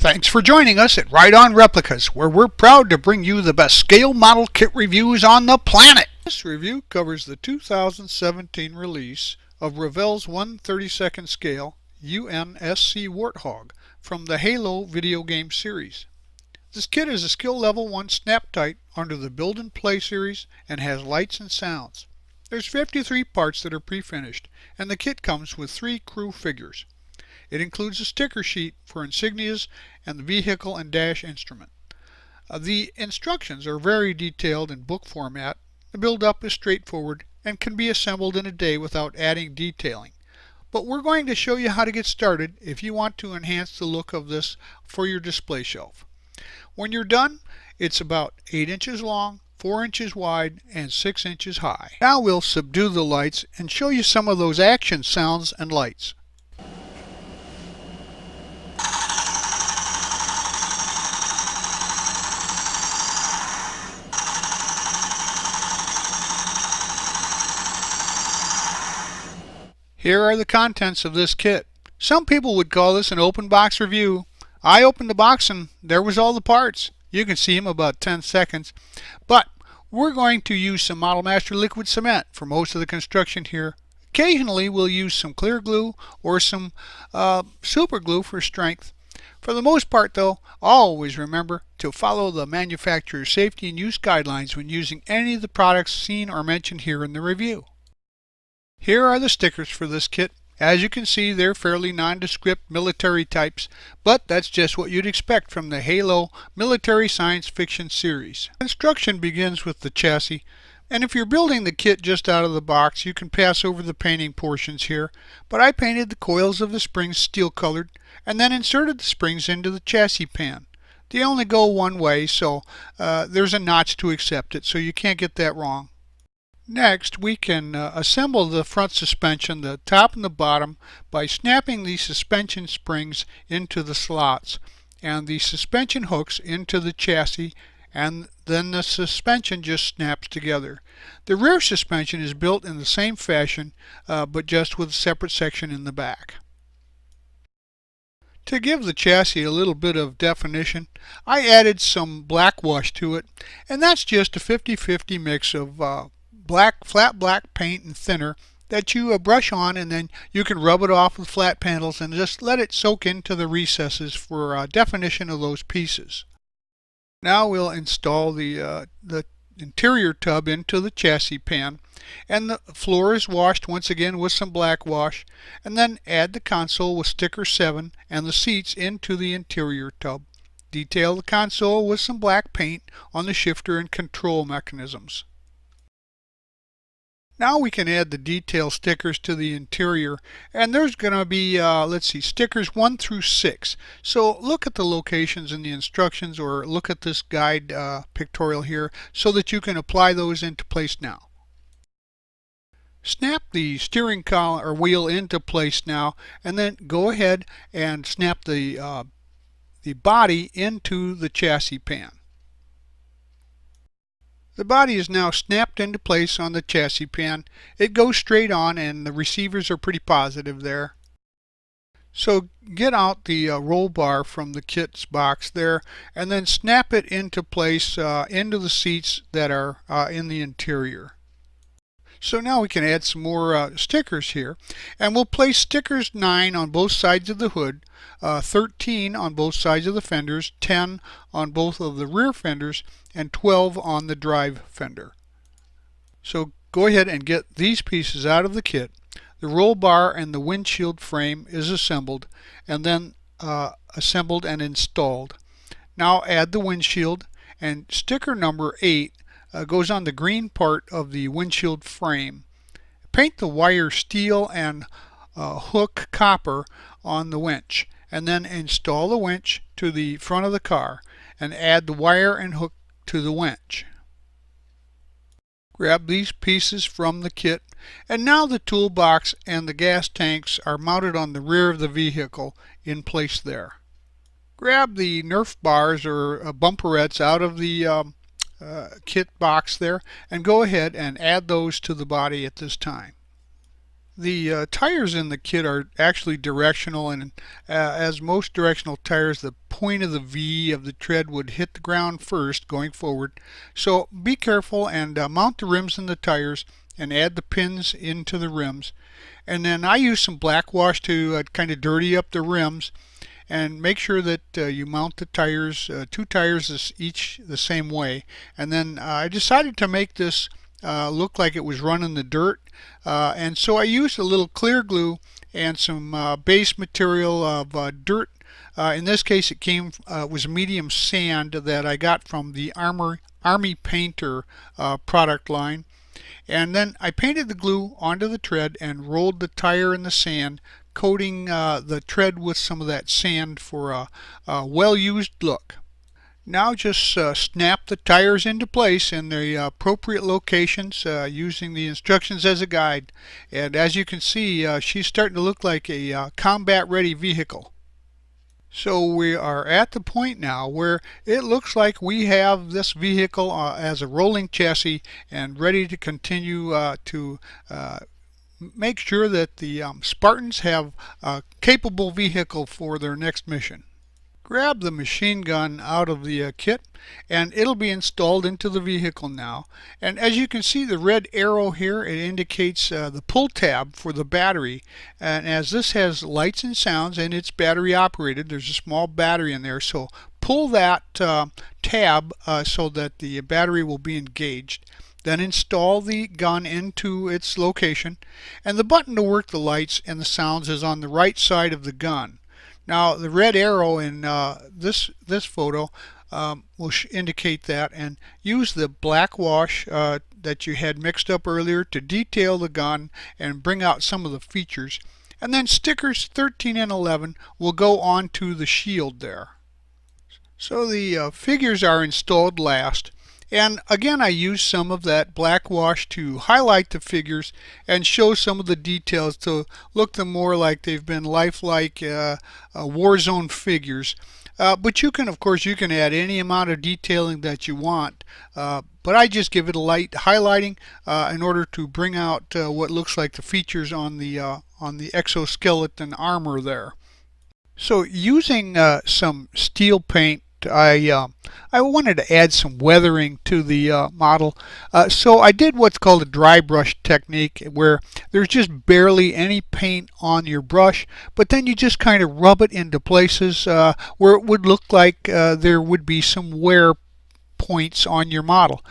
Thanks for joining us at Right On Replicas, where we're proud to bring you the best scale model kit reviews on the planet. This review covers the 2017 release of Revell's 1/32nd scale UNSC Warthog from the Halo video game series. This kit is a skill level 1 snap tight under the Build and Play series and has lights and sounds. There's 53 parts that are pre-finished, and the kit comes with 3 crew figures. It includes a sticker sheet for insignias and the vehicle and dash instrument. The instructions are very detailed in book format. The build-up is straightforward and can be assembled in a day without adding detailing. But we're going to show you how to get started if you want to enhance the look of this for your display shelf. When you're done, it's about 8 inches long, 4 inches wide, and 6 inches high. Now we'll subdue the lights and show you some of those action sounds and lights. Here are the contents of this kit. Some people would call this an open box review. I opened the box and there was all the parts. You can see them about 10 seconds. But we're going to use some Model Master liquid cement for most of the construction here. Occasionally we'll use some clear glue or some super glue for strength. For the most part though, always remember to follow the manufacturer's safety and use guidelines when using any of the products seen or mentioned here in the review. Here are the stickers for this kit. As you can see, they're fairly nondescript military types, but that's just what you'd expect from the Halo military science fiction series. Construction begins with the chassis, and if you're building the kit just out of the box, you can pass over the painting portions here, but I painted the coils of the springs steel colored and then inserted the springs into the chassis pan. They only go one way, so there's a notch to accept it, so you can't get that wrong. Next, we can assemble the front suspension, the top and the bottom, by snapping the suspension springs into the slots and the suspension hooks into the chassis, and then the suspension just snaps together. The rear suspension is built in the same fashion, but just with a separate section in the back. To give the chassis a little bit of definition, I added some black wash to it, and that's just a 50-50 mix of flat black paint and thinner that you brush on, and then you can rub it off with flat panels and just let it soak into the recesses for definition of those pieces. Now we'll install the interior tub into the chassis pan, and the floor is washed once again with some black wash, and then add the console with sticker 7 and the seats into the interior tub. Detail the console with some black paint on the shifter and control mechanisms. Now we can add the detail stickers to the interior, and there's going to be, stickers 1 through 6. So look at the locations in the instructions, or look at this guide pictorial here, so that you can apply those into place now. Snap the steering column or wheel into place now, and then go ahead and snap the body into the chassis pan. The body is now snapped into place on the chassis pan. It goes straight on, and the receivers are pretty positive there. So get out the roll bar from the kit's box there, and then snap it into place into the seats that are in the interior. So now we can add some more stickers here, and we'll place stickers 9 on both sides of the hood, 13 on both sides of the fenders, 10 on both of the rear fenders, and 12 on the drive fender. So go ahead and get these pieces out of the kit. The roll bar and the windshield frame is assembled, and then assembled and installed. Now add the windshield, and sticker number 8 goes on the green part of the windshield frame. Paint the wire steel and hook copper on the winch, and then install the winch to the front of the car and add the wire and hook to the winch. Grab these pieces from the kit, and now the toolbox and the gas tanks are mounted on the rear of the vehicle in place there. Grab the Nerf Bars or bumperettes out of the kit box there, and go ahead and add those to the body at this time. The tires in the kit are actually directional, and as most directional tires, the point of the V of the tread would hit the ground first going forward. So be careful and mount the rims in the tires and add the pins into the rims. And then I use some black wash to kind of dirty up the rims, and make sure that you mount the tires, two tires each the same way. And then I decided to make this look like it was run in the dirt, and so I used a little clear glue and some base material of dirt. In this case, it was medium sand that I got from the Army Painter product line. And then I painted the glue onto the tread and rolled the tire in the sand, coating the tread with some of that sand for a well-used look. Now just snap the tires into place in the appropriate locations using the instructions as a guide. And as you can see, she's starting to look like a combat-ready vehicle. So we are at the point now where it looks like we have this vehicle as a rolling chassis and ready to continue to make sure that the Spartans have a capable vehicle for their next mission. Grab the machine gun out of the kit, and it'll be installed into the vehicle now. And as you can see, the red arrow here, it indicates the pull tab for the battery. And as this has lights and sounds and it's battery operated, there's a small battery in there, so pull that tab so that the battery will be engaged. Then install the gun into its location, and the button to work the lights and the sounds is on the right side of the gun. Now the red arrow in this photo will indicate that, and use the black wash that you had mixed up earlier to detail the gun and bring out some of the features. And then stickers 13 and 11 will go onto the shield there. So the figures are installed last. And again, I used some of that black wash to highlight the figures and show some of the details to look them more like they've been lifelike Warzone figures. But you can, of course, you can add any amount of detailing that you want. But I just give it a light highlighting in order to bring out what looks like the features on the exoskeleton armor there. So using some steel paint, I wanted to add some weathering to the model, so I did what's called a dry brush technique, where there's just barely any paint on your brush, but then you just kind of rub it into places where it would look like there would be some wear points on your model.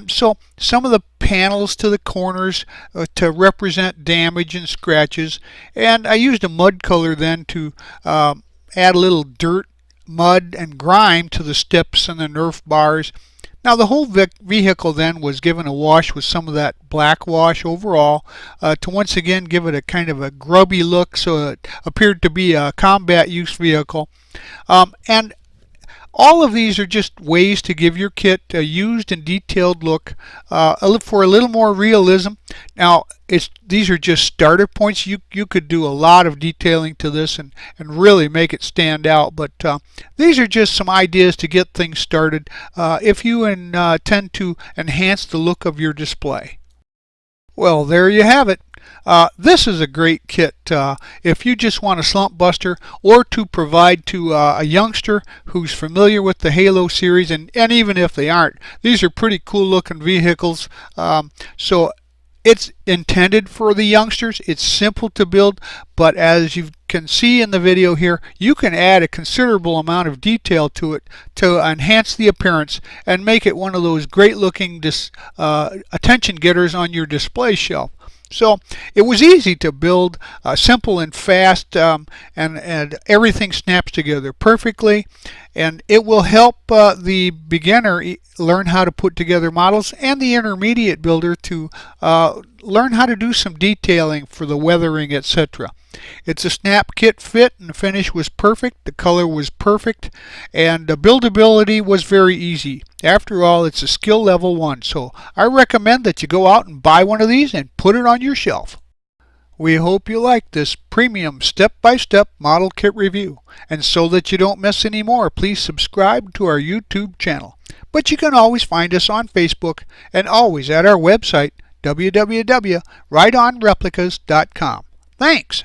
So some of the panels to the corners to represent damage and scratches, and I used a mud color then to add a little dirt, mud, and grime to the steps and the Nerf bars. Now the whole vehicle then was given a wash with some of that black wash overall to once again give it a kind of a grubby look, so it appeared to be a combat use vehicle. And all of these are just ways to give your kit a used and detailed look for a little more realism. Now, these are just starter points. You could do a lot of detailing to this and really make it stand out, but these are just some ideas to get things started if you intend to enhance the look of your display. Well, there you have it. This is a great kit if you just want a slump buster, or to provide to a youngster who's familiar with the Halo series, and even if they aren't, these are pretty cool looking vehicles. So it's intended for the youngsters. It's simple to build, but as you can see in the video here, you can add a considerable amount of detail to it to enhance the appearance and make it one of those great looking attention getters on your display shelf. So it was easy to build, simple and fast, and everything snaps together perfectly, and it will help the beginner learn how to put together models, and the intermediate builder to learn how to do some detailing for the weathering, etc. It's a snap kit fit, and the finish was perfect, the color was perfect, and the buildability was very easy. After all, it's a skill level 1, so I recommend that you go out and buy one of these and put it on your shelf. We hope you like this premium step-by-step model kit review, and so that you don't miss any more, please subscribe to our YouTube channel. But you can always find us on Facebook and always at our website, www.rightonreplicas.com. Thanks!